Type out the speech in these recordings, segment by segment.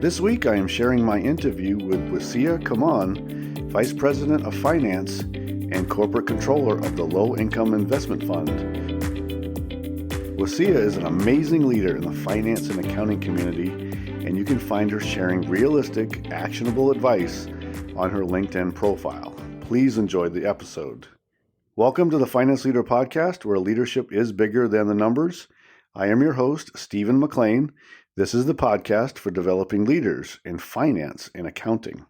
This week I am sharing my interview with Wassia Kamon, Vice President of Finance and Corporate Controller of the Low Income Investment Fund. Wassia is an amazing leader in the finance and accounting community, and you can find her sharing realistic, actionable advice on her LinkedIn profile. Please enjoy the episode. Welcome to the Finance Leader Podcast, where leadership is bigger than the numbers. I am your host, Stephen McLean. This is the podcast for developing leaders in finance and accounting.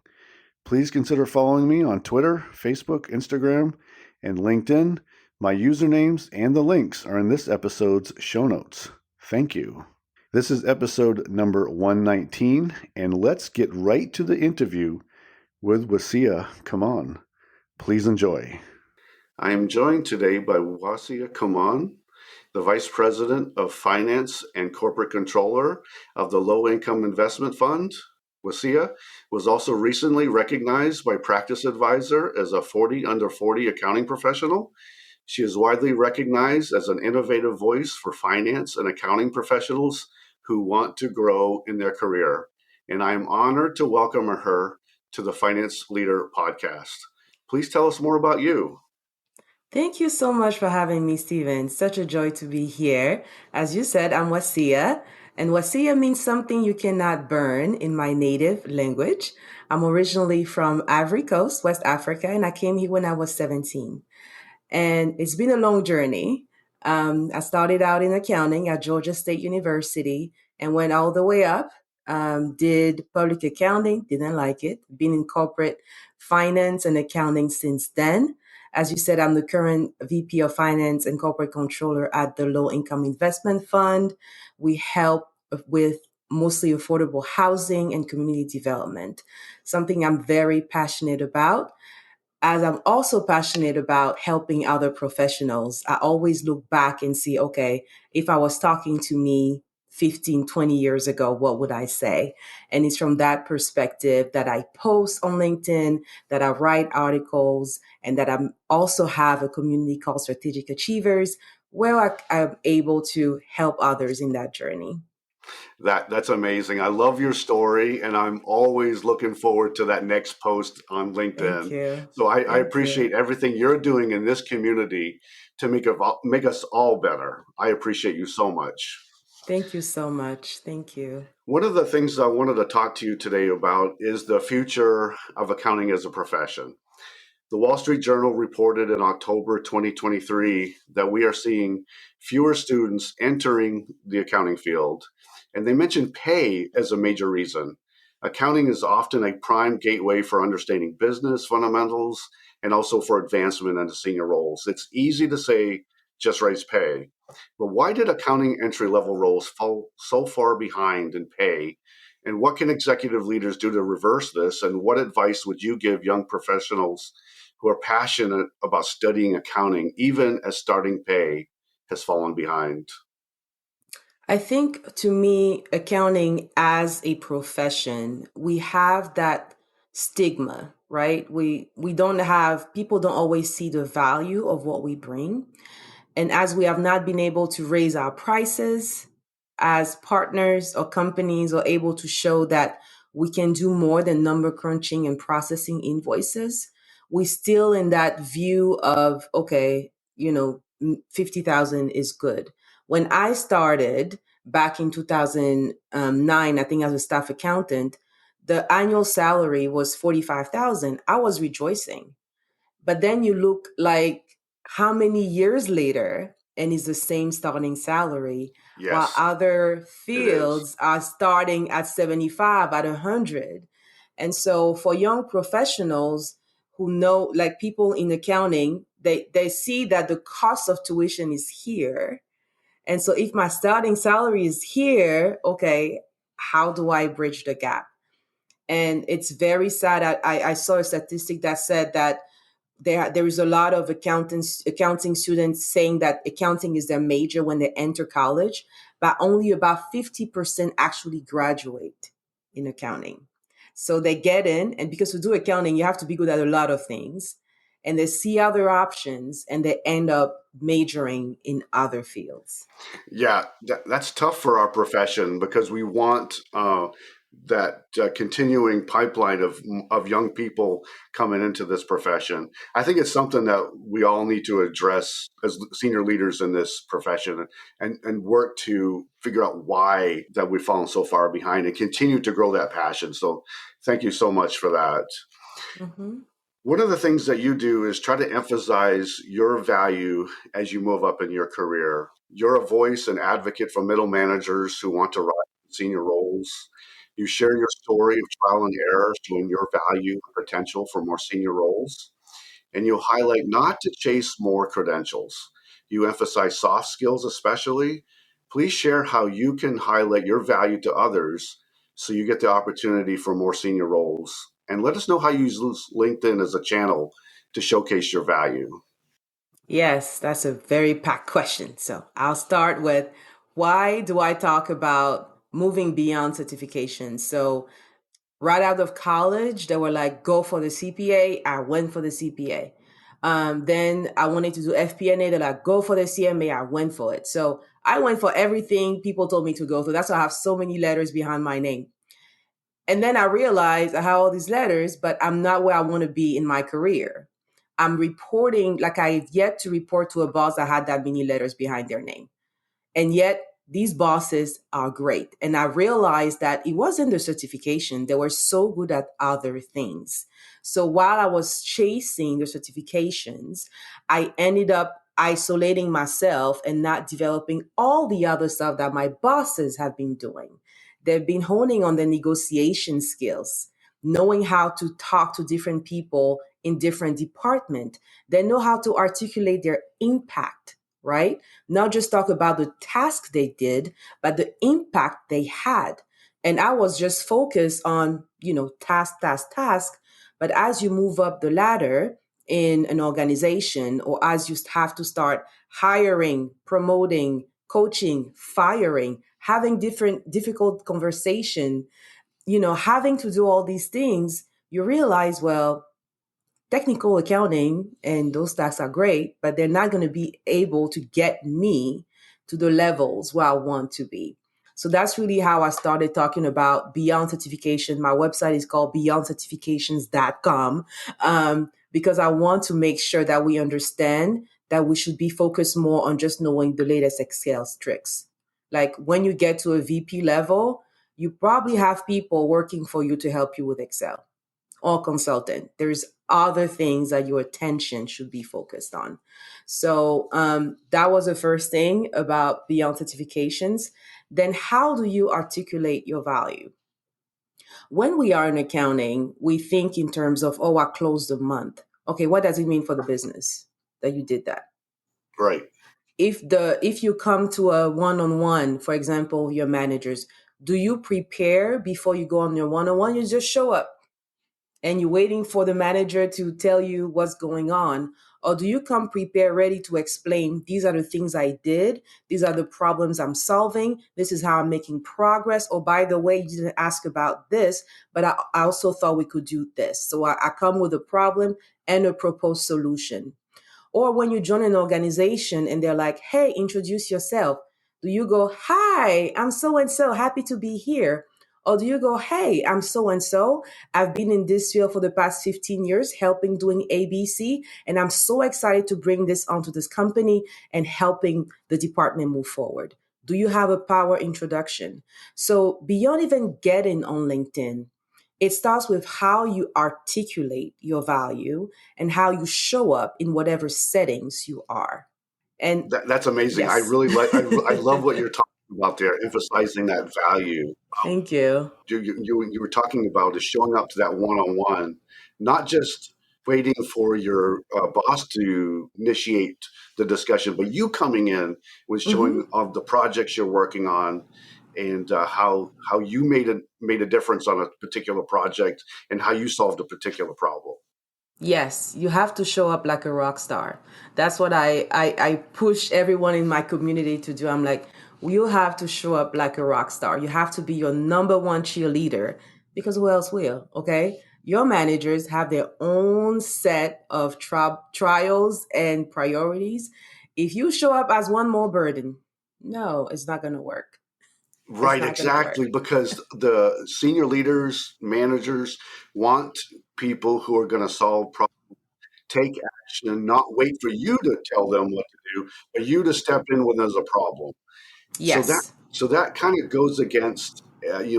Please consider following me on Twitter, Facebook, Instagram, and LinkedIn. My usernames and the links are in this episode's show notes. Thank you. This is episode number 119, and let's get right to the interview with Wassia Kamon. Please enjoy. I am joined today by Wassia Kamon, the Vice President of Finance and Corporate Controller of the Low Income Investment Fund. Wassia was also recently recognized by Practice Advisor as a 40 under 40 accounting professional. She is widely recognized as an innovative voice for finance and accounting professionals who want to grow in their career. And I am honored to welcome her to the Finance Leader Podcast. Please tell us more about you. Thank you so much for having me, Stephen. Such a joy to be here. As you said, I'm Wassia, and Wassia means something you cannot burn in my native language. I'm originally from Ivory Coast, West Africa, and I came here when I was 17. And it's been a long journey. I started out in accounting at Georgia State University and went all the way up. Did public accounting, didn't like it. Been in corporate finance and accounting since then. As you said, I'm the current VP of Finance and Corporate Controller at the Low Income Investment Fund. We help with mostly affordable housing and community development, something I'm very passionate about. As I'm also passionate about helping other professionals, I always look back and see, okay, if I was talking to me 15, 20 years ago, what would I say? And it's from that perspective that I post on LinkedIn, that I write articles, and that I also have a community called Strategic Achievers, where I'm able to help others in that journey. That's amazing. I love your story, and I'm always looking forward to that next post on LinkedIn. Thank you. So I appreciate everything you're doing in this community to make us all better. I appreciate you so much. Thank you so much. Thank you. One of the things I wanted to talk to you today about is the future of accounting as a profession. The Wall Street Journal reported in October 2023 that we are seeing fewer students entering the accounting field, and they mentioned pay as a major reason. Accounting is often a prime gateway for understanding business fundamentals and also for advancement into senior roles. It's easy to say, just raise pay. But why did accounting entry-level roles fall so far behind in pay? And what can executive leaders do to reverse this? And what advice would you give young professionals who are passionate about studying accounting, even as starting pay has fallen behind? I think, to me, accounting as a profession, we have that stigma, right? We don't have, people don't always see the value of what we bring. And as we have not been able to raise our prices, as partners or companies are able to show that we can do more than number crunching and processing invoices, we still in that view of, okay, 50,000 is good. When I started back in 2009, I think as a staff accountant, the annual salary was 45,000. I was rejoicing. But then you look like how many years later, and it's the same starting salary, while Yes, other it is. fields are starting at 75, at 100. And so for young professionals who know, like people in accounting, they see that the cost of tuition is here. And so if my starting salary is here, okay, how do I bridge the gap? And it's very sad. I saw a statistic that said that there is a lot of accounting students saying that accounting is their major when they enter college, but only about 50% actually graduate in accounting. So they get in, and because to do accounting, you have to be good at a lot of things, and they see other options, and they end up majoring in other fields. Yeah, that's tough for our profession because we want continuing pipeline of young people coming into this profession. I think it's something that we all need to address as senior leaders in this profession, and work to figure out why that we've fallen so far behind and continue to grow that passion. So thank you so much for that. Mm-hmm. One of the things that you do is try to emphasize your value as you move up in your career. You're a voice and advocate for middle managers who want to rise in senior roles. You share your story of trial and error, showing your value and potential for more senior roles. And you highlight not to chase more credentials. You emphasize soft skills, especially. Please share how you can highlight your value to others so you get the opportunity for more senior roles. And let us know how you use LinkedIn as a channel to showcase your value. Yes, that's a very packed question. So I'll start with, why do I talk about moving beyond certification? So right out of college, they were like, go for the CPA. I went for the CPA. Then I wanted to do FP&A. They're like, go for the CMA. I went for it. So I went for everything people told me to go through. That's why I have so many letters behind my name. And then I realized I have all these letters, but I'm not where I want to be in my career. I'm reporting like I've yet to report to a boss that had that many letters behind their name. And yet, these bosses are great. And I realized that it wasn't the certification, they were so good at other things. So while I was chasing the certifications, I ended up isolating myself and not developing all the other stuff that my bosses have been doing. They've been honing on the negotiation skills, knowing how to talk to different people in different departments. They know how to articulate their impact, right? Not just talk about the task they did, but the impact they had. And I was just focused on, task, task, task. But as you move up the ladder in an organization, or as you have to start hiring, promoting, coaching, firing, having different difficult conversation, having to do all these things, you realize, well, technical accounting and those tasks are great, but they're not going to be able to get me to the levels where I want to be. So that's really how I started talking about beyond certification. My website is called beyondcertifications.com, because I want to make sure that we understand that we should be focused more on just knowing the latest Excel tricks. Like when you get to a VP level, you probably have people working for you to help you with Excel, or consultant. There's other things that your attention should be focused on. So that was the first thing about beyond certifications. Then how do you articulate your value? When we are in accounting, we think in terms of, oh, I closed the month. Okay, what does it mean for the business that you did that? Right. If you come to a one-on-one, for example, your managers, do you prepare before you go on your one-on-one? You just show up and you're waiting for the manager to tell you what's going on? Or do you come prepared, ready to explain, these are the things I did, these are the problems I'm solving, this is how I'm making progress? Or by the way, you didn't ask about this, but I also thought we could do this. So I come with a problem and a proposed solution. Or when you join an organization and they're like, hey, introduce yourself. Do you go, hi, I'm so and so, happy to be here? Or do you go, hey, I'm so and so, I've been in this field for the past 15 years, helping doing ABC, and I'm so excited to bring this onto this company and helping the department move forward? Do you have a power introduction? So beyond even getting on LinkedIn, it starts with how you articulate your value and how you show up in whatever settings you are. And That's amazing. I yes, really I love what you're talking about there, emphasizing that value. thank you. You were talking about is showing up to that one-on-one, not just waiting for your boss to initiate the discussion, but you coming in with showing Hmm. of the projects you're working on, and how you made a difference on a particular project and how you solved a particular problem. Yes, you have to show up like a rock star. That's what I push everyone in my community to do. I'm like, you have to show up like a rock star. You have to be your number one cheerleader, because who else will? Okay. Your managers have their own set of trials and priorities. If you show up as one more burden, no, it's not going to work. It's Right, not going to work. exactly, because the senior leaders, managers want people who are going to solve problems, take action, and not wait for you to tell them what to do, but you to step in when there's a problem. So that Yes. so that kind of goes against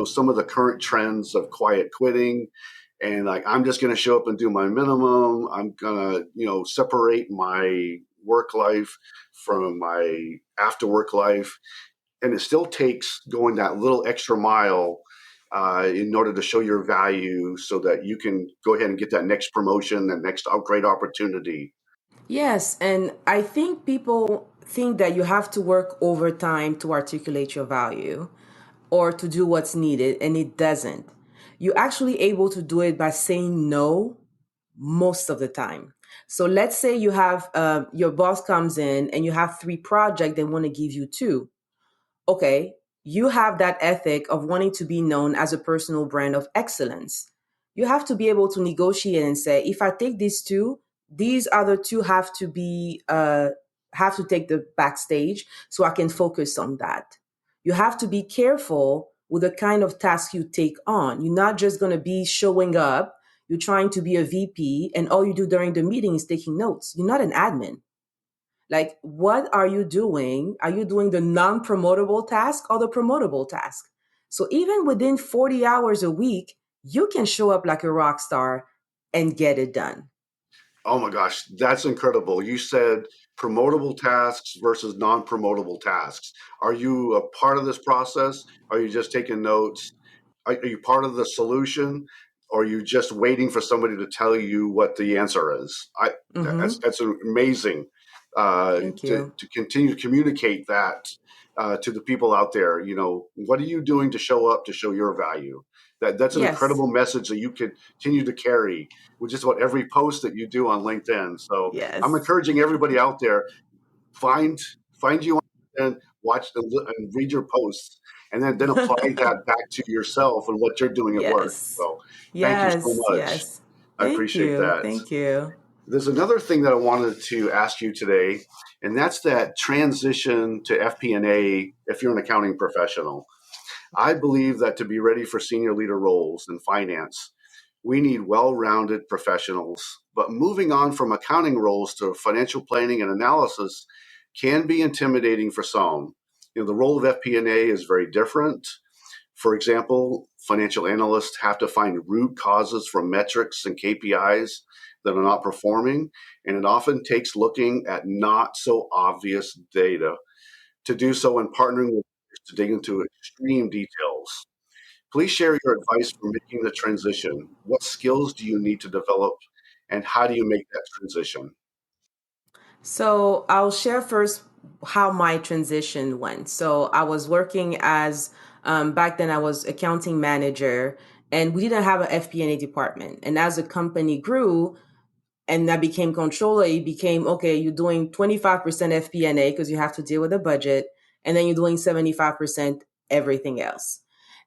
some of the current trends of quiet quitting, and like I'm just going to show up and do my minimum. I'm going to separate my work life from my after work life, and it still takes going that little extra mile in order to show your value so that you can go ahead and get that next promotion, that next great opportunity. Yes, and I think people think that you have to work overtime to articulate your value or to do what's needed, and it doesn't. You're actually able to do it by saying no most of the time. So let's say you have your boss comes in and you have three projects, they want to give you two. Okay, you have that ethic of wanting to be known as a personal brand of excellence. You have to be able to negotiate and say, if I take these two, these other two have to take the backstage so I can focus on that. You have to be careful with the kind of task you take on. You're not just going to be showing up. You're trying to be a VP, and all you do during the meeting is taking notes. You're not an admin. Like, what are you doing? Are you doing the non promotable task or the promotable task? So, even within 40 hours a week, you can show up like a rock star and get it done. Oh my gosh, that's incredible. You said promotable tasks versus non-promotable tasks. Are you a part of this process? Are you just taking notes? Are you part of the solution? Or are you just waiting for somebody to tell you what the answer is? Mm-hmm. That's amazing Thank you. to continue to communicate that to the people out there. What are you doing to show up to show your value? That's an Yes. incredible message that you continue to carry with just about every post that you do on LinkedIn. So I'm Yes. encouraging everybody out there, find find you on LinkedIn, watch and read your posts, and then apply that back to yourself and what you're doing at work. Yes. So thank you so Yes. much. Yes. I Thank appreciate you. that. Thank you. There's another thing that I wanted to ask you today, and that's that transition to FP&A if you're an accounting professional. I believe that to be ready for senior leader roles in finance, we need well rounded professionals. But moving on from accounting roles to financial planning and analysis can be intimidating for some. The role of FP&A is very different. For example, financial analysts have to find root causes from metrics and KPIs that are not performing, and it often takes looking at not so obvious data to do so and partnering with to dig into extreme details. Please share your advice for making the transition. What skills do you need to develop, and how do you make that transition? So I'll share first how my transition went. So I was working as back then I was accounting manager, and we didn't have an FP&A department. And as the company grew and I became controller, it became okay. You're doing 25% FP&A because you have to deal with the budget, and then you're doing 75% everything else.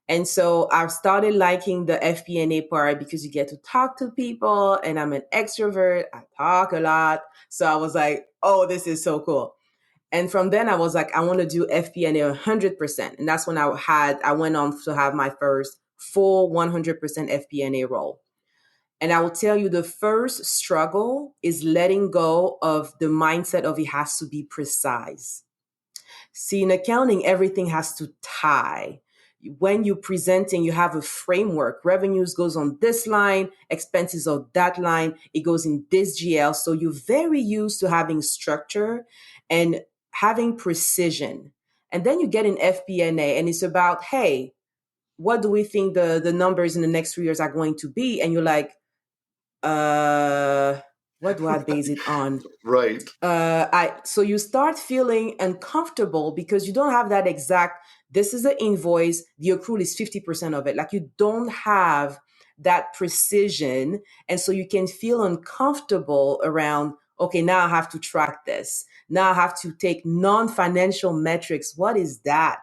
And so I started liking the FP&A part because you get to talk to people, and I'm an extrovert. I talk a lot. So I was like, oh, this is so cool. And from then I was like, I want to do FP&A 100%. And that's when I went on to have my first full 100% FP&A role. And I will tell you the first struggle is letting go of the mindset of it has to be precise. See, in accounting, everything has to tie. When you're presenting, you have a framework. Revenues goes on this line, expenses on that line, it goes in this GL. So you're very used to having structure and having precision. And then you get in FP&A and it's about, hey, what do we think the numbers in the next 3 years are going to be? And you're like, uh, what do I base it on? Right. I so you start feeling uncomfortable because you don't have that exact, this is the invoice, the accrual is 50% of it, like you don't have that precision, and so you can feel uncomfortable around, okay, now I have to track this, now I have to take non-financial metrics, what is that?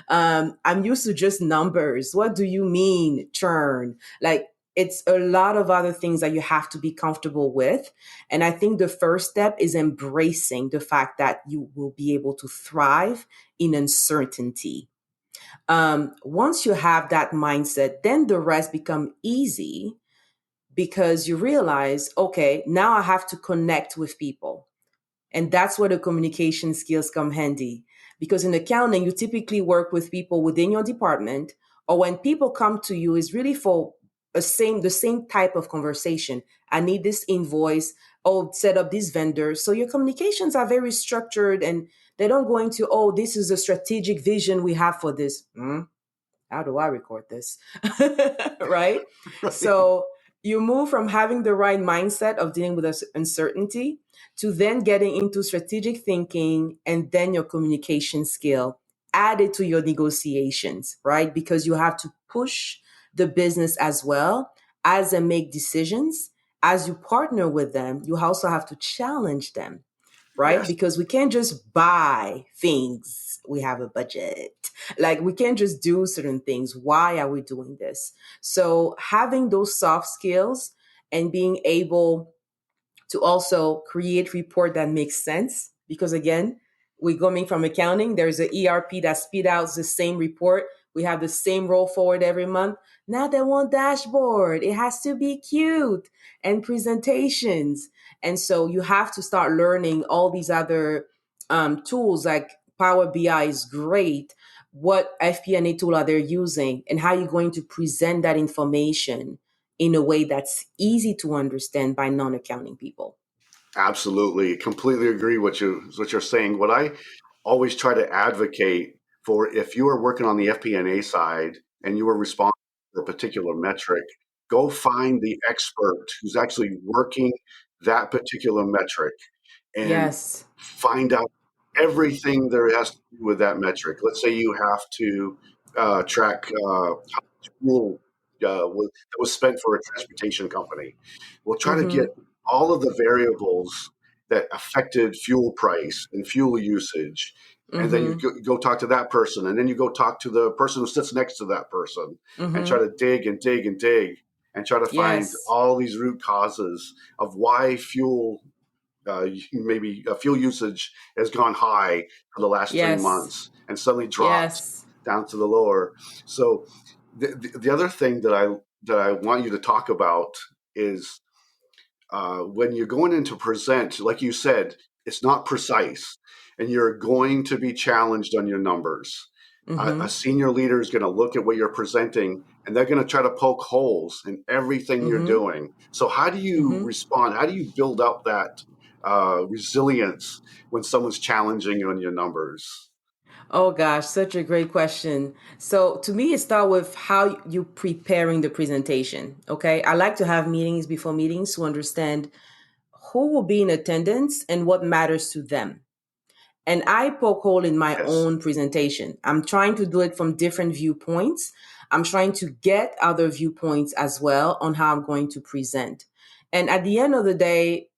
I'm used to just numbers, what do you mean churn? Like, it's a lot of other things that you have to be comfortable with. And I think the first step is embracing the fact that you will be able to thrive in uncertainty. Once you have that mindset, then the rest become easy because you realize, okay, now I have to connect with people. And that's where the communication skills come handy. Because in accounting, you typically work with people within your department, or when people come to you, is really for the same type of conversation. I need this invoice. Oh, set up these vendors. So your communications are very structured, and they don't go into, oh, this is a strategic vision we have for this. How do I record this? Right? Right. So you move from having the right mindset of dealing with uncertainty to then getting into strategic thinking and then your communication skill added to your negotiations, right? Because you have to push the business as well as they make decisions. As you partner with them, you also have to challenge them, right? Yes, Because we can't just buy things. We have a budget. Like we can't just do certain things. Why are we doing this? So having those soft skills and being able to also create report that makes sense, because again, we're coming from accounting. There's an ERP that spit out the same report. We have the same roll forward every month. Now they want dashboard. It has to be cute and presentations. And so you have to start learning all these other tools, like Power BI is great. What FP&A tool are they using, and how you're going to present that information in a way that's easy to understand by non-accounting people. absolutely. Completely agree what you're saying. What I always try to advocate for, if you are working on the FP&A side and you are responsible for a particular metric, go find the expert who's actually working that particular metric and Yes. find out everything there has to do with that metric. Let's say you have to track how much fuel that was spent for a transportation company. We'll try to get Mm-hmm. all of the variables that affected fuel price and fuel usage. And then Mm-hmm. you go talk to that person, and then you go talk to the person who sits next to that person, and try Mm-hmm. to dig and dig and dig and try to find Yes. all these root causes of why maybe fuel usage has gone high for the last three Yes. months and suddenly dropped Yes. down to the lower. So the other thing that I want you to talk about is when you're going in to present, like you said, it's not precise, and you're going to be challenged on your numbers. A Mm-hmm. senior leader is going to look at what you're presenting, and they're going to try to poke holes in everything you're Mm-hmm. doing. So, how do you Mm-hmm. respond? How do you build up that resilience when someone's challenging you on your numbers? Oh gosh, such a great question. So to me, it starts with how you preparing the presentation. Okay. I like to have meetings before meetings to understand who will be in attendance and what matters to them. And I poke hole in my Yes, own presentation. I'm trying to do it from different viewpoints. I'm trying to get other viewpoints as well on how I'm going to present. And at the end of the day,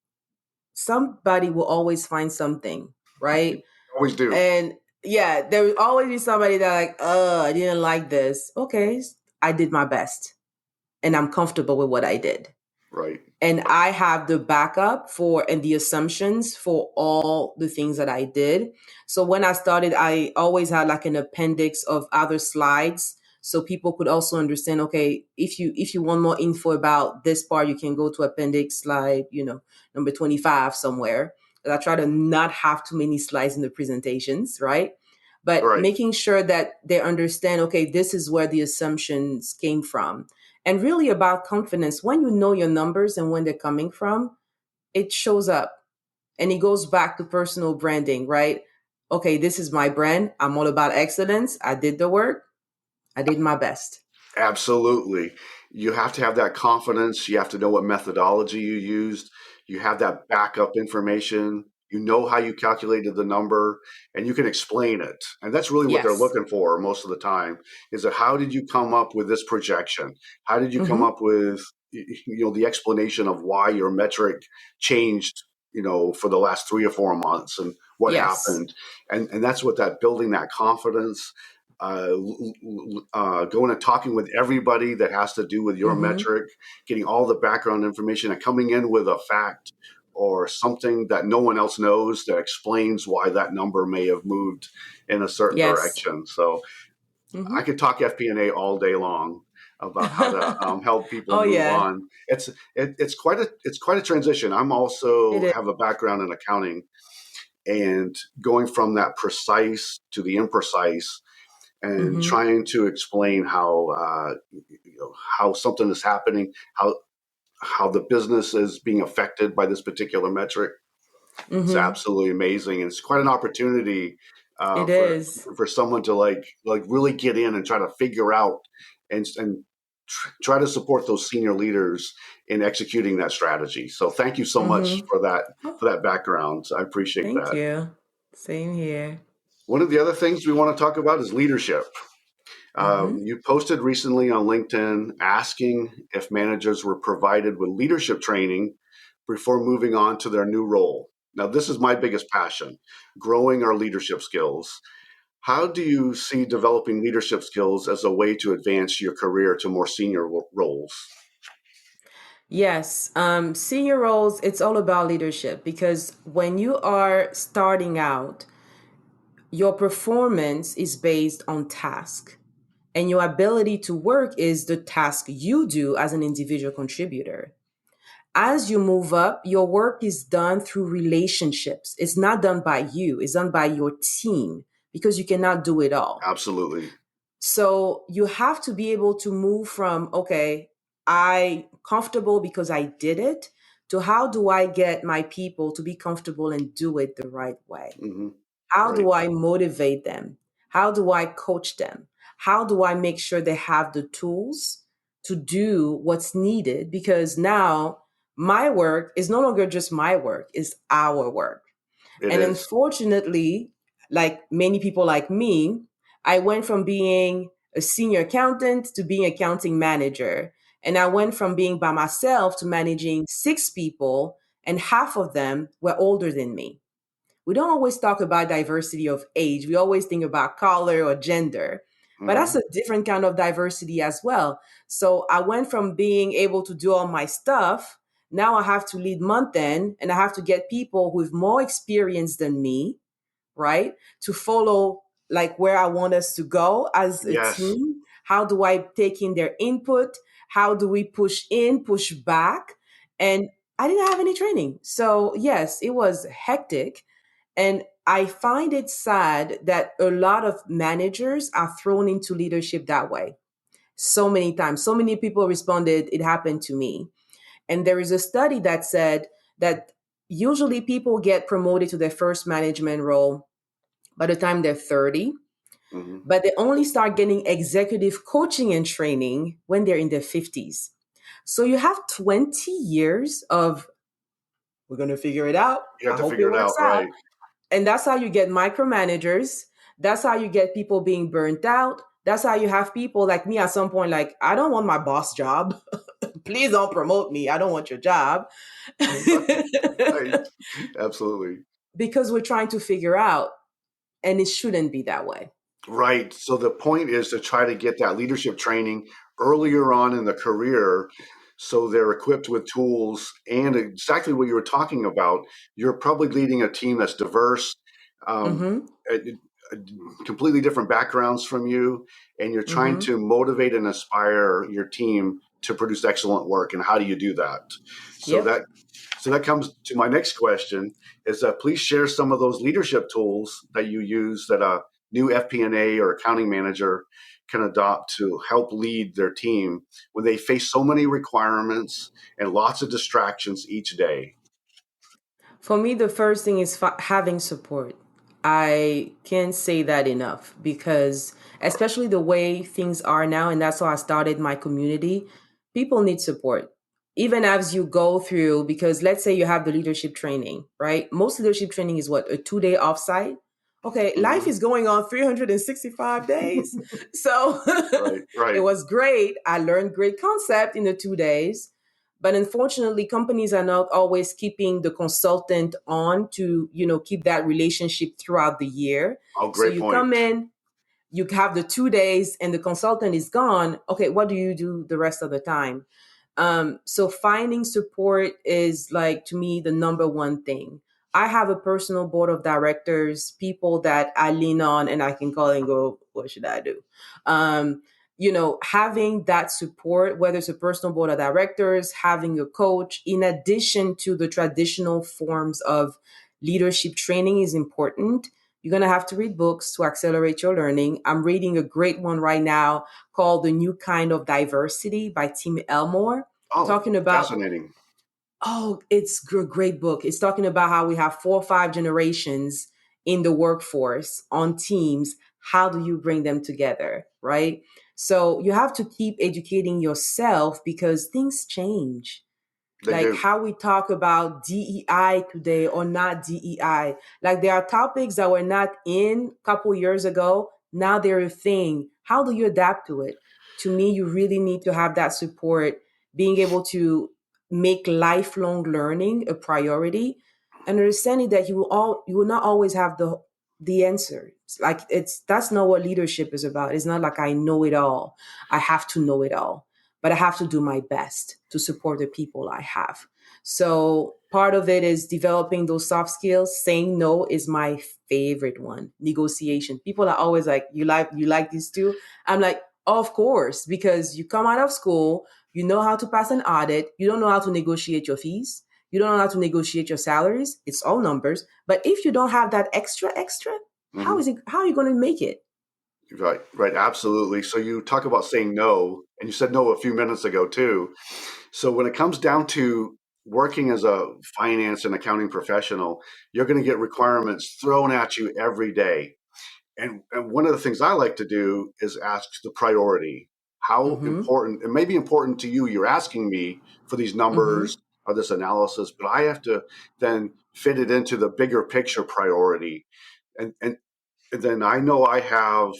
somebody will always find something, right? always do. And yeah, there will always be somebody that like, I didn't like this. Okay, I did my best and I'm comfortable with what I did, Right. and I have the backup for and the assumptions for all the things that I did. So when I started, I always had like an appendix of other slides so people could also understand, okay, if you want more info about this part, you can go to appendix slide, number 25 somewhere. And I try to not have too many slides in the presentations, right? But Right. making sure that they understand, okay, this is where the assumptions came from, and really about confidence. When you know your numbers and when they're coming from, it shows up, and it goes back to personal branding, right? Okay, this is my brand. I'm all about excellence. I did the work. I did my best. Absolutely. You have to have that confidence. You have to know what methodology you used. You have that backup information. You know how you calculated the number, and you can explain it. And that's really what they're Yes. looking for most of the time, is that how did you come up with this projection? How did you come Mm-hmm. up with the explanation of why your metric changed, for the last 3 or 4 months, and what Yes. happened? And that's what that building that confidence, uh, going and talking with everybody that has to do with your Mm-hmm. metric, getting all the background information, and coming in with a fact or something that no one else knows that explains why that number may have moved in a certain Yes. direction. So Mm-hmm. I could talk FP&A all day long about how to help people Oh move yeah, on. It's quite a transition. I'm it also is. have a background in accounting, and going from that precise to the imprecise, and Mm-hmm. trying to explain how something is happening, how the business is being affected by this particular metric. It's Mm-hmm. absolutely amazing, and it's quite an opportunity It for is. someone to really get in and try to figure out and try to support those senior leaders in executing that strategy. So thank you so much Mm-hmm. Oh, for that background. I appreciate thank that. you. Same here. One of the other things we want to talk about is leadership. Mm-hmm. You posted recently on LinkedIn asking if managers were provided with leadership training before moving on to their new role. Now, this is my biggest passion, growing our leadership skills. How do you see developing leadership skills as a way to advance your career to more senior roles? Yes, senior roles, it's all about leadership because when you are starting out, your performance is based on task, and your ability to work is the task you do as an individual contributor. As you move up, your work is done through relationships. It's not done by you, it's done by your team because you cannot do it all. Absolutely. So you have to be able to move from, okay, I comfortable because I did it, to how do I get my people to be comfortable and do it the right way? Hmm. How Right. do I motivate them? How do I coach them? How do I make sure they have the tools to do what's needed? Because now my work is no longer just my work, it's our work. It And is. unfortunately, like many people like me, I went from being a senior accountant to being accounting manager. And I went from being by myself to managing six people, and half of them were older than me. We don't always talk about diversity of age. We always think about color or gender, but that's Hmm. a different kind of diversity as well. So I went from being able to do all my stuff. Now I have to lead month end and I have to get people with more experience than me, right? To follow like where I want us to go as a Yes. team. How do I take in their input? How do we push in, push back? And I didn't have any training. So, yes, it was hectic. And I find it sad that a lot of managers are thrown into leadership that way. So many times, so many people responded, it happened to me. And there is a study that said that usually people get promoted to their first management role by the time they're 30, Hmm. but they only start getting executive coaching and training when they're in their 50s. So you have 20 years of, we're going to figure it out. You have I to hope it figure it works out, out. right? And that's how you get micromanagers. That's how you get people being burnt out. That's how you have people like me at some point, like, I don't want my boss job. Please don't promote me. I don't want your job. Right. Absolutely. Because we're trying to figure out, and it shouldn't be that way. Right. So the point is to try to get that leadership training earlier on in the career so they're equipped with tools and exactly what you were talking about. You're probably leading a team that's diverse, um, Mm-hmm. uh, uh, completely different backgrounds from you, and you're trying Mm-hmm. to motivate and inspire your team to produce excellent work. And how do you do that? So Yep. that so that comes to my next question is please share some of those leadership tools that you use that a new FP&A or accounting manager can adopt to help lead their team when they face so many requirements and lots of distractions each day. For me, the first thing is having support. I can't say that enough because, especially the way things are now, and that's how I started my community, people need support. Even as you go through, because let's say you have the leadership training, right? Most leadership training is what, a 2 day offsite? Okay, life Hmm. is going on 365 days. So Right, it right. was great. I learned great concept in the 2 days. But unfortunately, companies are not always keeping the consultant on to, keep that relationship throughout the year. Oh, So great you come point. in, you have the 2 days and the consultant is gone. Okay, what do you do the rest of the time? So finding support is like to me the number one thing. I have a personal board of directors, people that I lean on and I can call and go, what should I do? Having that support, whether it's a personal board of directors, having a coach, in addition to the traditional forms of leadership training, is important. You're going to have to read books to accelerate your learning. I'm reading a great one right now called The New Kind of Diversity by Tim Elmore, Oh, talking about, fascinating. oh, it's a great book. It's talking about how we have 4 or 5 generations in the workforce on teams. How do you bring them together, right? So you have to keep educating yourself because things change, They like do. how we talk about DEI today or not DEI. Like there are topics that were not in a couple years ago. Now they're a thing. How do you adapt to it? To me, you really need to have that support, being able to make lifelong learning a priority, and understanding that you will not always have the answer. Like that's not what leadership is about. It's not like I know it all. I have to know it all, but I have to do my best to support the people I have. So part of it is developing those soft skills. Saying no is my favorite one. Negotiation. People are always like, you like these two? I'm like, of course, because you come out of school, you know how to pass an audit, you don't know how to negotiate your fees, you don't know how to negotiate your salaries. It's all numbers. But if you don't have that extra, Hmm. how are you going to make it? Right, right, absolutely. So you talk about saying no, and you said no a few minutes ago too. So when it comes down to working as a finance and accounting professional, you're going to get requirements thrown at you every day. And one of the things I like to do is ask the priority. How Mm-hmm. important, it may be important to you, you're asking me for these Mm-hmm. numbers or this analysis, but I have to then fit it into the bigger picture priority. And then I know I have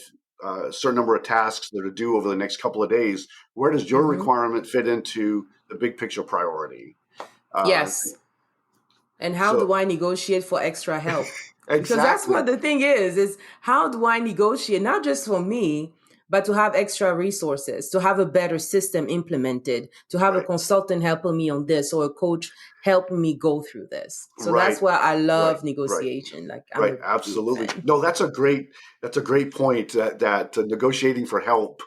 a certain number of tasks that are due over the next couple of days. Where does your Mm-hmm. requirement fit into the big picture priority? Uh, Yes. And how so do I negotiate for extra help? Because that's exactly, what the thing is how do I negotiate, not just for me, but to have extra resources, to have a better system implemented, to have a right, consultant helping me on this or a coach helping me go through this. So right, that's why I right, love right. negotiation. Like I'm Right, a big absolutely. fan. No, that's a great point. That negotiating for help.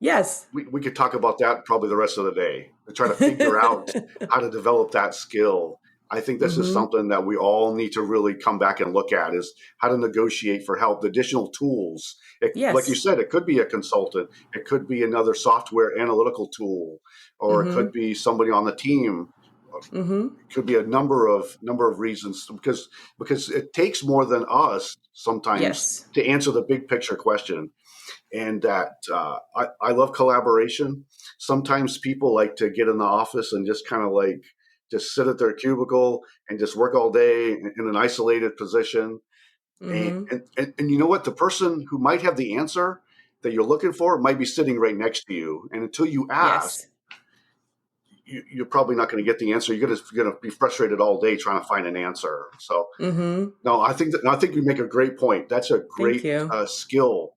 Yes. We could talk about that probably the rest of the day to try to figure out how to develop that skill. I think this is Mm-hmm. something that we all need to really come back and look at is how to negotiate for help. The additional tools, like you Yes. said, it could be a consultant, it could be another software analytical tool, or it could Mm-hmm. be somebody on the team. Mm-hmm. It could be a number of reasons because it takes more than us sometimes Yes. to answer the big picture question. And that I love collaboration. Sometimes people like to get in the office and just kind of like just sit at their cubicle and just work all day in an isolated position. And, Mm-hmm. and, and you know what? The person who might have the answer that you're looking for might be sitting right next to you. And until you ask, Yes. you're probably not going to get the answer. You're going to be frustrated all day trying to find an answer. So Mm-hmm. no, I think you make a great point. That's a Thank great you. skill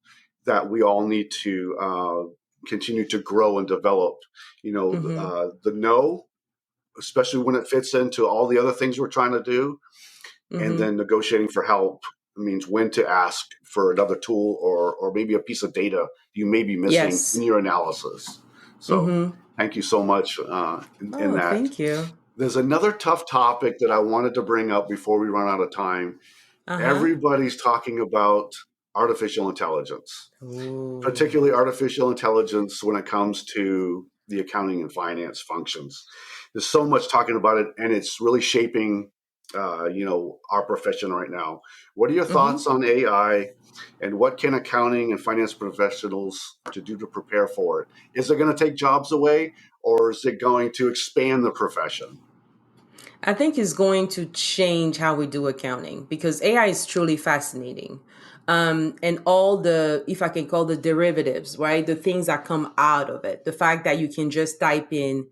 that we all need to continue to grow and develop. Mm-hmm. The no, especially when it fits into all the other things we're trying to do, and Mm-hmm. then negotiating for help means when to ask for another tool or maybe a piece of data you may be missing in Yes. your analysis. So, Mm-hmm. thank you so much in Oh, that. thank you. There's another tough topic that I wanted to bring up before we run out of time. Uh-huh. Everybody's talking about artificial intelligence, Ooh. particularly artificial intelligence when it comes to the accounting and finance functions. There's so much talking about it, and it's really shaping, our profession right now. What are your Mm-hmm. thoughts on AI, and what can accounting and finance professionals to do to prepare for it? Is it going to take jobs away, or is it going to expand the profession? I think it's going to change how we do accounting because AI is truly fascinating. And all the, if I can call the derivatives, right? The things that come out of it. The fact that you can just type in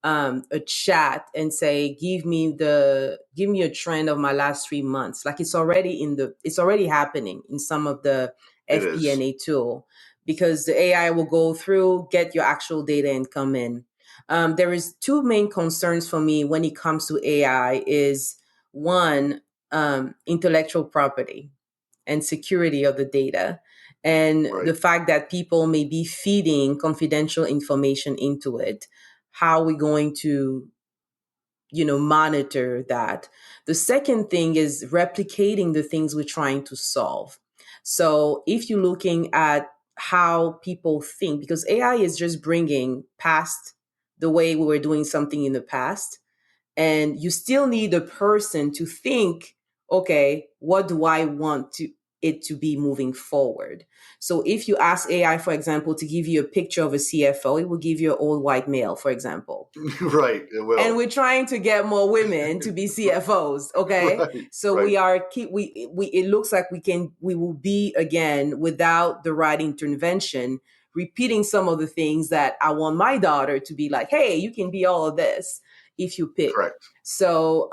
a chat and say, give me a trend of my last 3 months. Like it's already happening in some of the It is. FP&A tool because the AI will go through, get your actual data and come in. There is two main concerns for me when it comes to AI is one, intellectual property and security of the data. and Right. the fact that people may be feeding confidential information into it. How are we going to monitor that? The second thing is replicating the things we're trying to solve. So if you're looking at how people think, because AI is just bringing past the way we were doing something in the past, and you still need a person to think, okay, what do I want it to be moving forward? So if you ask AI, for example, to give you a picture of a CFO, it will give you an old white male, for example. Right. It And will. we're trying to get more women to be CFOs. Okay, Right. so Right. we are keep we it looks like we will be, again, without the right intervention, repeating some of the things that I want my daughter to be like, hey, you can be all of this if you pick. Correct. So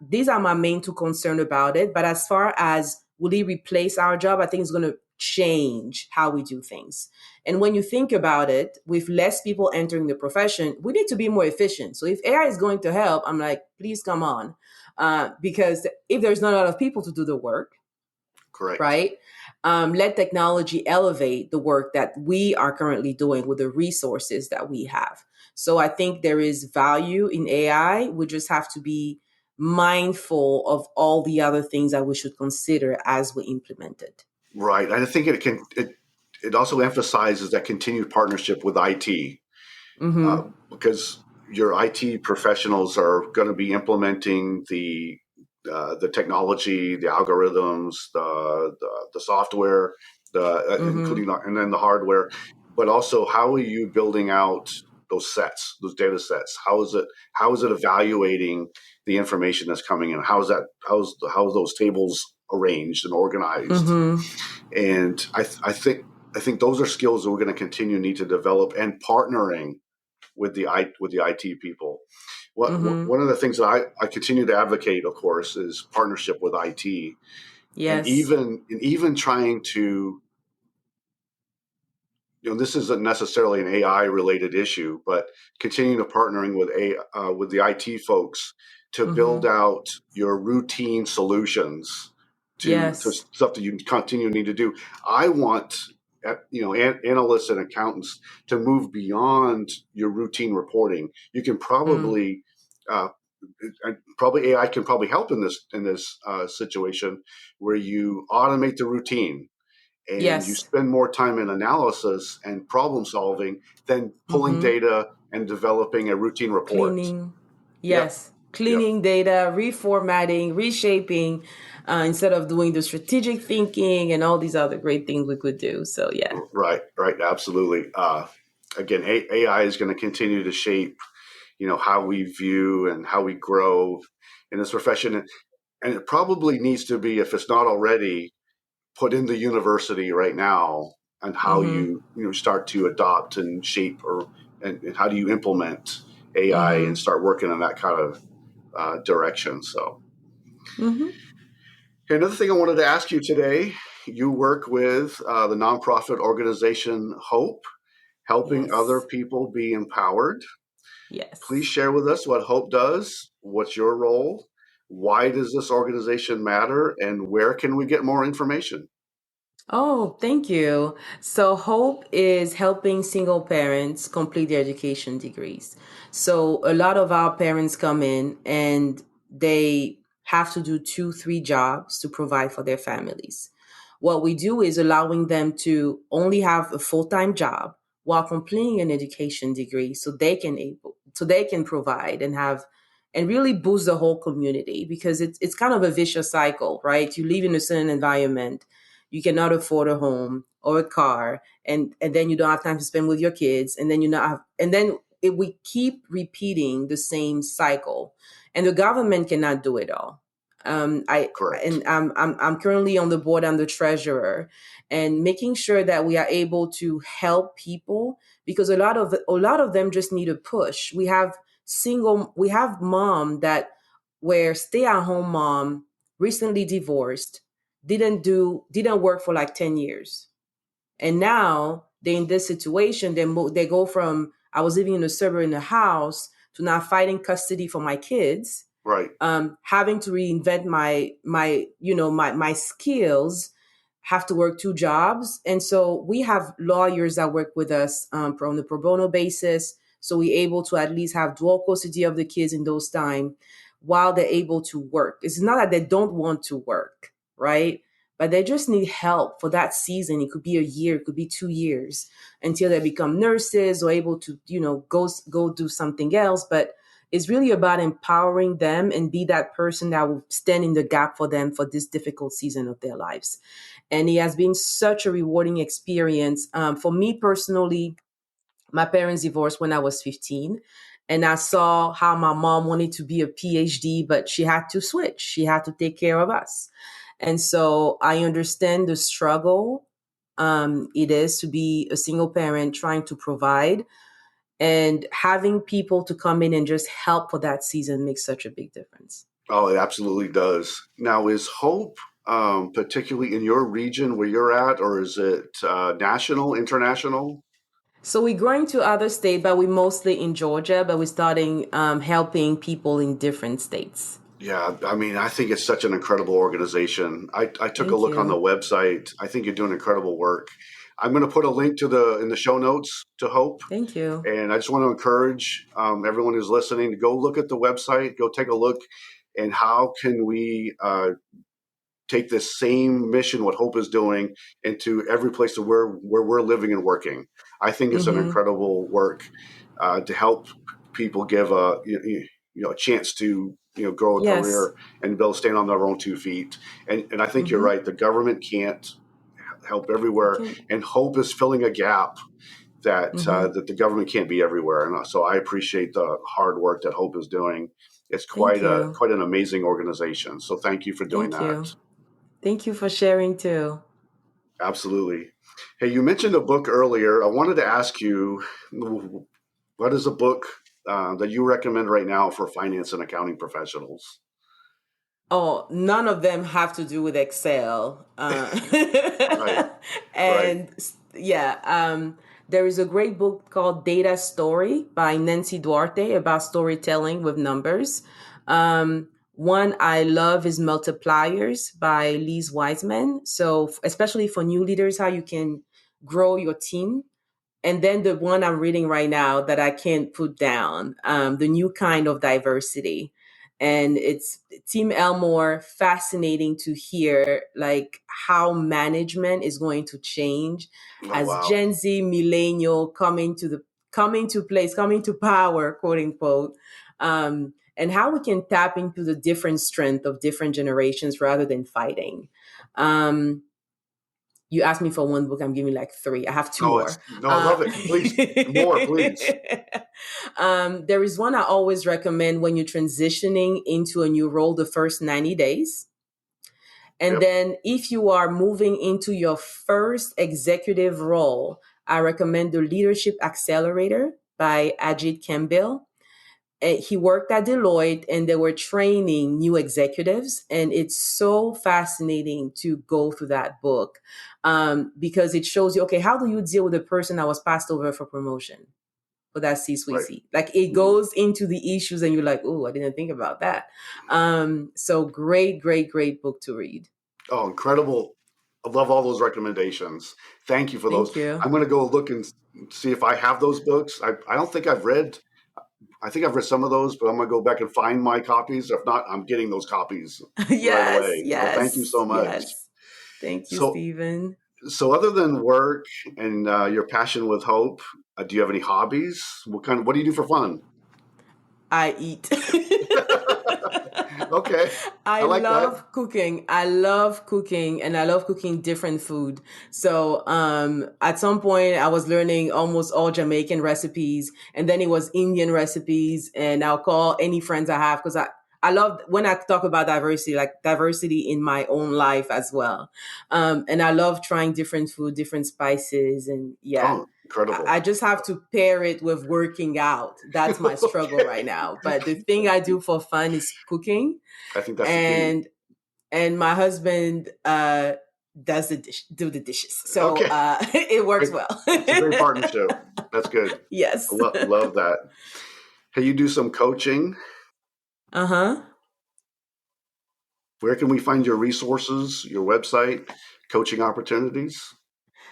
these are my main two concerns about it. But as far as will it replace our job, I think it's going to change how we do things. And when you think about it, with less people entering the profession, we need to be more efficient. So if AI is going to help, I'm like, please come on. Because if there's not a lot of people to do the work, Correct. right? Let technology elevate the work that we are currently doing with the resources that we have. So I think there is value in AI. We just have to be mindful of all the other things that we should consider as we implement it. Right. And I think it also emphasizes that continued partnership with IT, Mm-hmm. because your IT professionals are going to be implementing the technology, the algorithms, the software, Mm-hmm. including and then the hardware. But also, how are you building out those sets, those data sets? How is it evaluating the information that's coming in? How's those tables arranged and organized? Mm-hmm. And I think those are skills that we're going to continue to need to develop, and partnering with the IT people. Mm-hmm. One of the things that I continue to advocate, of course, is partnership with IT, and Yes. even trying to, this isn't necessarily an AI related issue, but continuing to partnering with the IT folks to build Mm-hmm. out your routine solutions to Yes. stuff that you continue to need to do. I want analysts and accountants to move beyond your routine reporting. You can Mm. uh, probably AI can probably help in this situation where you automate the routine and you Yes. spend more time in analysis and problem solving than pulling Mm-hmm. data and developing a routine report. Cleaning. Yep. Yes. Yep. Cleaning data, reformatting, reshaping, instead of doing the strategic thinking and all these other great things we could do. So, yeah. Right. Right. Absolutely. Again, AI is going to continue to shape, how we view and how we grow in this profession. And it probably needs to be, if it's not already, put in the university right now, and how Mm-hmm. you start to adopt and shape, and how do you implement AI and Mm-hmm. start working in that kind of direction. So Mm-hmm. another thing I wanted to ask you today, you work with the nonprofit organization Hope, helping other Yes. people be empowered. Please Yes. share with us what Hope does. What's your role? Why does this organization matter? And where can we get more information? Oh, thank you. So, Hope is helping single parents complete their education degrees. So, a lot of our parents come in and they have to do two, three jobs to provide for their families. What we do is allowing them to only have a full-time job while completing an education degree, so they can provide and have and really boost the whole community, because it's kind of a vicious cycle, right? You live in a certain environment, you cannot afford a home or a car, and then you don't have time to spend with your kids, and then you not have and then we keep repeating the same cycle, and the government cannot do it all. I Correct. and I'm currently on the board. I'm the treasurer, and making sure that we are able to help people, because a lot of them just need a push. We have mom that were stay at home mom, recently divorced, didn't work for like 10 years, and now they're in this situation. They go from, I was living in a suburb in a house, to now fighting custody for my kids, Right. having to reinvent my skills, have to work two jobs. And so we have lawyers that work with us on the pro bono basis. So we're able to at least have dual custody of the kids in those time while they're able to work. It's not that they don't want to work, right? But they just need help for that season. It could be a year, it could be 2 years until they become nurses or able to, go do something else. But it's really about empowering them and be that person that will stand in the gap for them for this difficult season of their lives. And it has been such a rewarding experience. For me personally, my parents divorced when I was 15. And I saw how my mom wanted to be a PhD, but she had to switch. She had to take care of us. And so I understand the struggle it is to be a single parent trying to provide, and having people to come in and just help for that season makes such a big difference. Oh, it absolutely does. Now, is hope particularly in your region where you're at, or is it national, international? So we're going to other states, but we're mostly in Georgia, but we're starting helping people in different states. Yeah, I mean, I think it's such an incredible organization. I took a Thank look on the you. website. I think you're doing incredible work. I'm going to put a link to the in the show notes to Hope, Thank you. and I just want to encourage everyone who's listening to go look at the website, go take a look, and how can we take this same mission, what Hope is doing, into every place where we're living and working. I think it's an Mm-hmm. incredible work to help people give a chance to grow a Yes. career and be able to stand on their own 2 feet. And I think you're Mm-hmm. right. The government can't help I everywhere, can. and Hope is filling a gap Mm-hmm. that the government can't be everywhere. And so I appreciate the hard work that Hope is doing. It's Thank you. quite an amazing organization. So thank you for doing Thank that. you. Thank you for sharing too. Absolutely. Hey, you mentioned a book earlier. I wanted to ask you, what is a book that you recommend right now for finance and accounting professionals? Oh, none of them have to do with Excel. Right, right. And yeah, there is a great book called Data Story by Nancy Duarte about storytelling with numbers. One I love is Multipliers by Lise Wiseman. So, especially for new leaders, how you can grow your team. And then the one I'm reading right now that I can't put down, the new kind of diversity. And it's Team Elmore, fascinating to hear like how management is going to change Oh, as wow. Gen Z millennial coming to place, coming to power, quote unquote. And how we can tap into the different strength of different generations rather than fighting. Um, you asked me for one book, I'm giving like three. I have two No, it's more. no, I love it. Please, more, please. There is one I always recommend when you're transitioning into a new role the first 90 days. And Yep. then if you are moving into your first executive role, I recommend the Leadership Accelerator by Ajit Campbell. He worked at Deloitte and they were training new executives. And it's so fascinating to go through that book because it shows you, okay, how do you deal with a person that was passed over for promotion for that C-suite Right. seat? Like it Mhm. goes into the issues and you're like, oh, I didn't think about that. So great, great, great book to read. Oh, incredible. I love all those recommendations. Thank you for those. Thank you. I'm going to go look and see if I have those books. I don't think I've read, I think I've read some of those, but I'm going to go back and find my copies. If not, I'm getting those copies right Yes, away. So thank you yes, so much. yes. Thank you, So, Stephen. so other than work and your passion with Hope, do you have any hobbies? What do you do for fun? I eat. Okay. I I like that. love cooking. I love cooking and I love cooking different food. So at some point I was learning almost all Jamaican recipes and then it was Indian recipes and I'll call any friends I have because I love when I talk about diversity, like diversity in my own life as well. And I love trying different food, different spices and yeah. Oh, incredible. I just have to pair it with working out. That's my struggle right Okay. now. But the thing I do for fun is cooking, I think that's the key. and my husband do the dishes, so Okay. it works Great. well. It's a great partnership. That's good. Yes. Love that. Hey, you do some coaching. Uh-huh. Where can we find your resources, your website? coaching opportunities?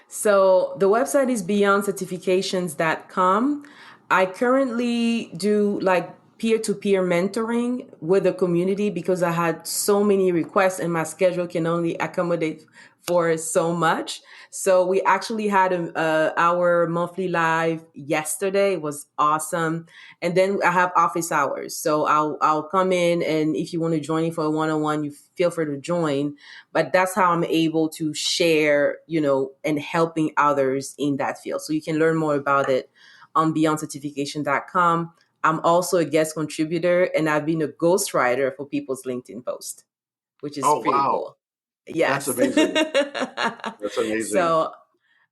So the website is beyondcertifications.com. I currently do like peer-to-peer mentoring with the community because I had so many requests and my schedule can only accommodate for so much. So we actually had our monthly live yesterday. It was awesome. And then I have office hours. So I'll come in, and if you want to join me for a one-on-one, you feel free to join. But that's how I'm able to share, and helping others in that field. So you can learn more about it on beyondcertification.com. I'm also a guest contributor, and I've been a ghostwriter for people's LinkedIn post, which is Oh, pretty wow. cool. That's Yes. amazing. That's amazing. So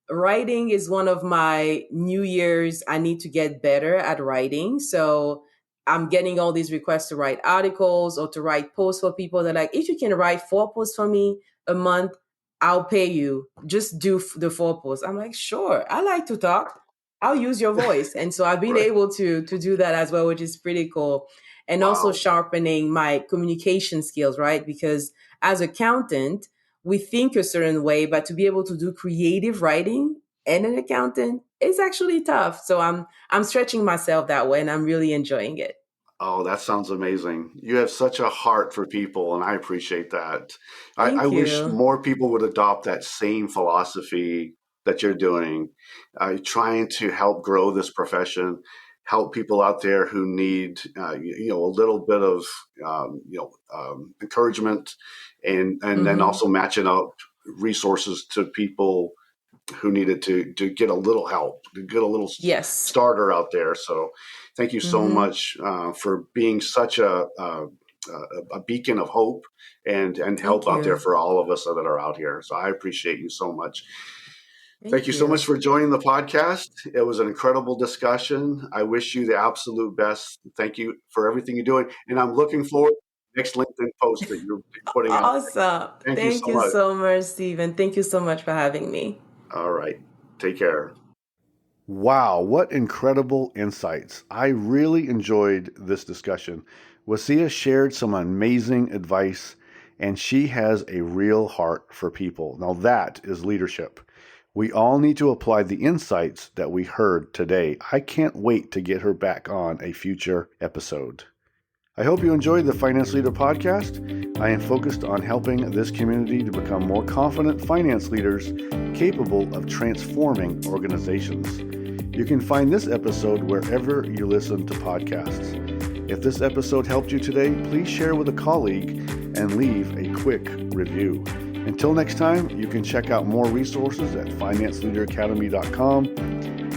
writing is one of my New Year's. I need to get better at writing. So I'm getting all these requests to write articles or to write posts for people. They're like, if you can write 4 posts for me a month, I'll pay you. Just do the 4 posts. I'm like, sure. I like to talk. I'll use your voice. And so I've been Right. able to do that as well, which is pretty cool. And also Wow. sharpening my communication skills, right? Because as accountant, we think a certain way, but to be able to do creative writing and an accountant is actually tough. So I'm stretching myself that way, and I'm really enjoying it. Oh, that sounds amazing. You have such a heart for people, and I appreciate that. I Thank wish you. more people would adopt that same philosophy that you're doing, trying to help grow this profession, help people out there who need, a little bit of, encouragement, and then Mm-hmm. also matching up resources to people who needed to get a little help, to get a little Yes. starter out there. So, thank you so Mm-hmm. much for being such a beacon of hope and help Thank out there you. for all of us that are out here. So, I appreciate you so much. Thank Thank you so much you. for joining the podcast. It was an incredible discussion. I wish you the absolute best. Thank you for everything you're doing, and I'm looking forward to the next LinkedIn post that you're putting out Awesome. there. Thank you Thank so you much. so much, Stephen. Thank you so much for having me. All right, take care. Wow, what incredible insights. I really enjoyed this discussion. Wassia shared some amazing advice, and she has a real heart for people. Now, that is leadership. We all need to apply the insights that we heard today. I can't wait to get her back on a future episode. I hope you enjoyed the Finance Leader podcast. I am focused on helping this community to become more confident finance leaders capable of transforming organizations. You can find this episode wherever you listen to podcasts. If this episode helped you today, please share with a colleague and leave a quick review. Until next time, you can check out more resources at financeleaderacademy.com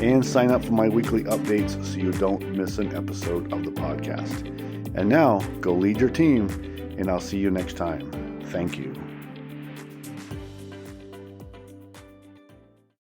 and sign up for my weekly updates so you don't miss an episode of the podcast. And now, go lead your team, and I'll see you next time. Thank you.